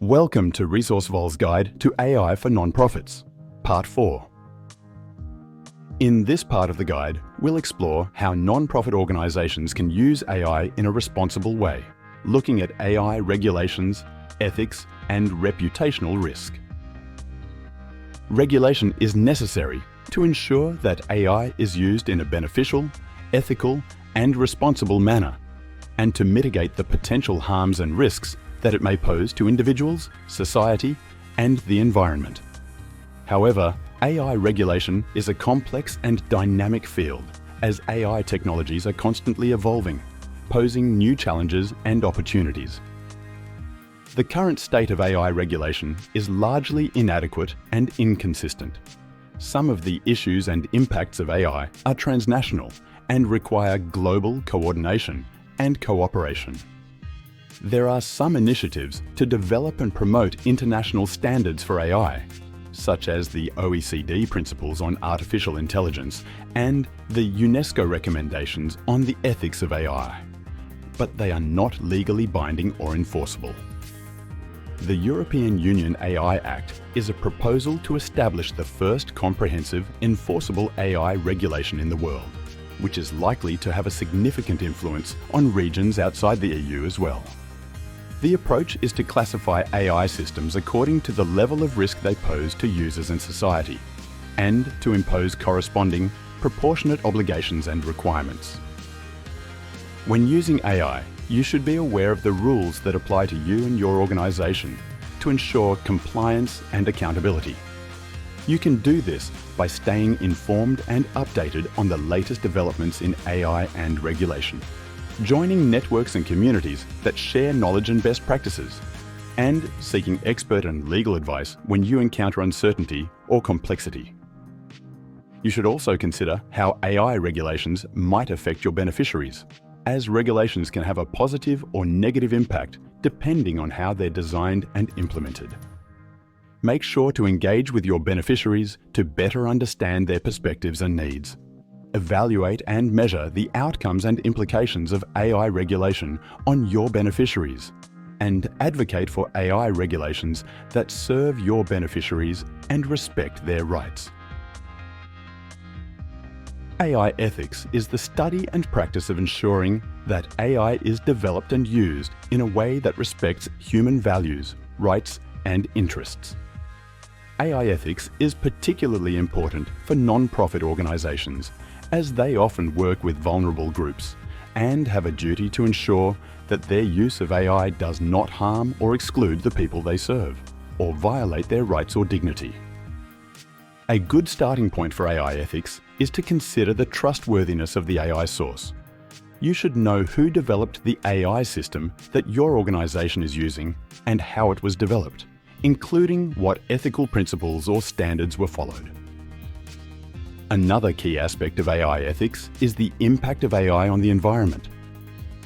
Welcome to Resourcevol's Guide to AI for Nonprofits, Part 4. In this part of the guide, we'll explore how nonprofit organizations can use AI in a responsible way, looking at AI regulations, ethics, and reputational risk. Regulation is necessary to ensure that AI is used in a beneficial, ethical, and responsible manner, and to mitigate the potential harms and risks that it may pose to individuals, society, and the environment. However, AI regulation is a complex and dynamic field, as AI technologies are constantly evolving, posing new challenges and opportunities. The current state of AI regulation is largely inadequate and inconsistent. Some of the issues and impacts of AI are transnational and require global coordination and cooperation. There are some initiatives to develop and promote international standards for AI, such as the OECD Principles on Artificial Intelligence and the UNESCO recommendations on the ethics of AI, but they are not legally binding or enforceable. The European Union AI Act is a proposal to establish the first comprehensive, enforceable AI regulation in the world, which is likely to have a significant influence on regions outside the EU as well. The approach is to classify AI systems according to the level of risk they pose to users and society, and to impose corresponding, proportionate obligations and requirements. When using AI, you should be aware of the rules that apply to you and your organization to ensure compliance and accountability. You can do this by staying informed and updated on the latest developments in AI and regulation, joining networks and communities that share knowledge and best practices, and seeking expert and legal advice when you encounter uncertainty or complexity. You should also consider how AI regulations might affect your beneficiaries, as regulations can have a positive or negative impact depending on how they're designed and implemented. Make sure to engage with your beneficiaries to better understand their perspectives and needs. Evaluate and measure the outcomes and implications of AI regulation on your beneficiaries, and advocate for AI regulations that serve your beneficiaries and respect their rights. AI ethics is the study and practice of ensuring that AI is developed and used in a way that respects human values, rights, and interests. AI ethics is particularly important for non-profit organizations, as they often work with vulnerable groups and have a duty to ensure that their use of AI does not harm or exclude the people they serve, or violate their rights or dignity. A good starting point for AI ethics is to consider the trustworthiness of the AI source. You should know who developed the AI system that your organization is using and how it was developed, including what ethical principles or standards were followed. Another key aspect of AI ethics is the impact of AI on the environment.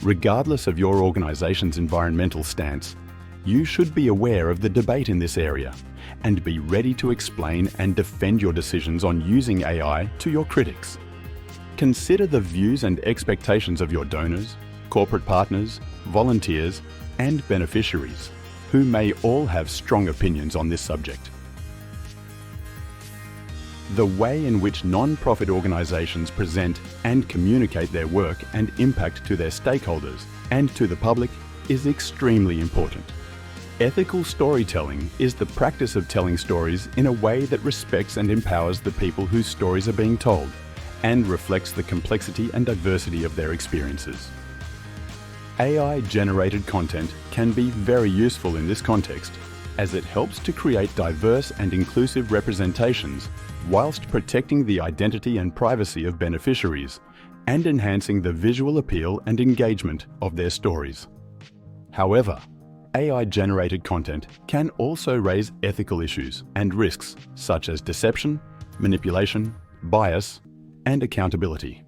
Regardless of your organization's environmental stance, you should be aware of the debate in this area and be ready to explain and defend your decisions on using AI to your critics. Consider the views and expectations of your donors, corporate partners, volunteers, and beneficiaries, who may all have strong opinions on this subject. The way in which non-profit organizations present and communicate their work and impact to their stakeholders and to the public is extremely important. Ethical storytelling is the practice of telling stories in a way that respects and empowers the people whose stories are being told and reflects the complexity and diversity of their experiences. AI-generated content can be very useful in this context, as it helps to create diverse and inclusive representations whilst protecting the identity and privacy of beneficiaries and enhancing the visual appeal and engagement of their stories. However, AI-generated content can also raise ethical issues and risks such as deception, manipulation, bias, and accountability.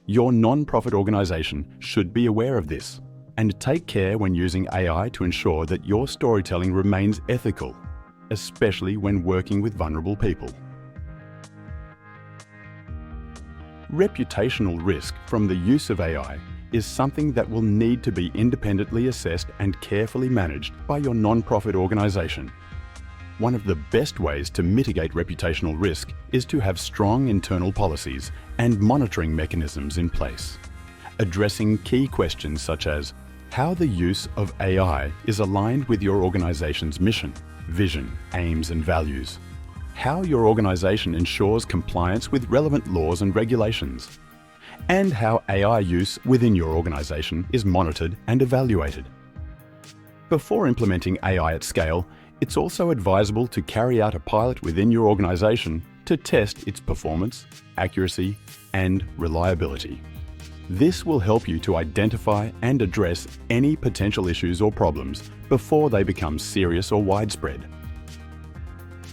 Your non-profit organization should be aware of this and take care when using AI to ensure that your storytelling remains ethical, especially when working with vulnerable people. Reputational risk from the use of AI is something that will need to be independently assessed and carefully managed by your non-profit organization. One of the best ways to mitigate reputational risk is to have strong internal policies and monitoring mechanisms in place, addressing key questions such as how the use of AI is aligned with your organization's mission, vision, aims and values, how your organization ensures compliance with relevant laws and regulations, and how AI use within your organization is monitored and evaluated. Before implementing AI at scale, it's also advisable to carry out a pilot within your organization to test its performance, accuracy, and reliability. This will help you to identify and address any potential issues or problems before they become serious or widespread.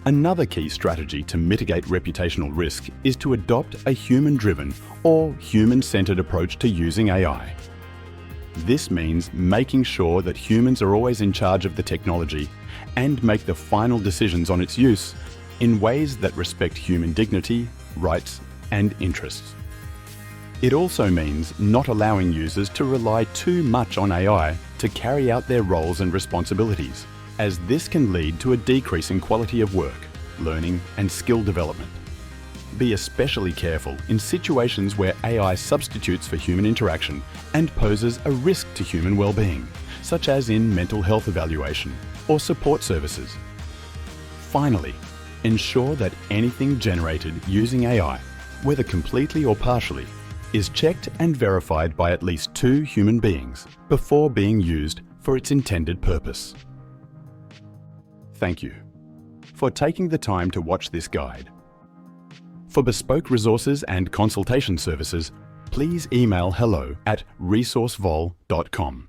Another key strategy to mitigate reputational risk is to adopt a human-driven or human-centered approach to using AI. This means making sure that humans are always in charge of the technology and make the final decisions on its use in ways that respect human dignity, rights, and interests. It also means not allowing users to rely too much on AI to carry out their roles and responsibilities, as this can lead to a decrease in quality of work, learning, and skill development. Be especially careful in situations where AI substitutes for human interaction and poses a risk to human well-being, such as in mental health evaluation or support services. Finally, ensure that anything generated using AI, whether completely or partially, is checked and verified by at least 2 human beings before being used for its intended purpose. Thank you for taking the time to watch this guide. For bespoke resources and consultation services, please email hello@resourcevol.com.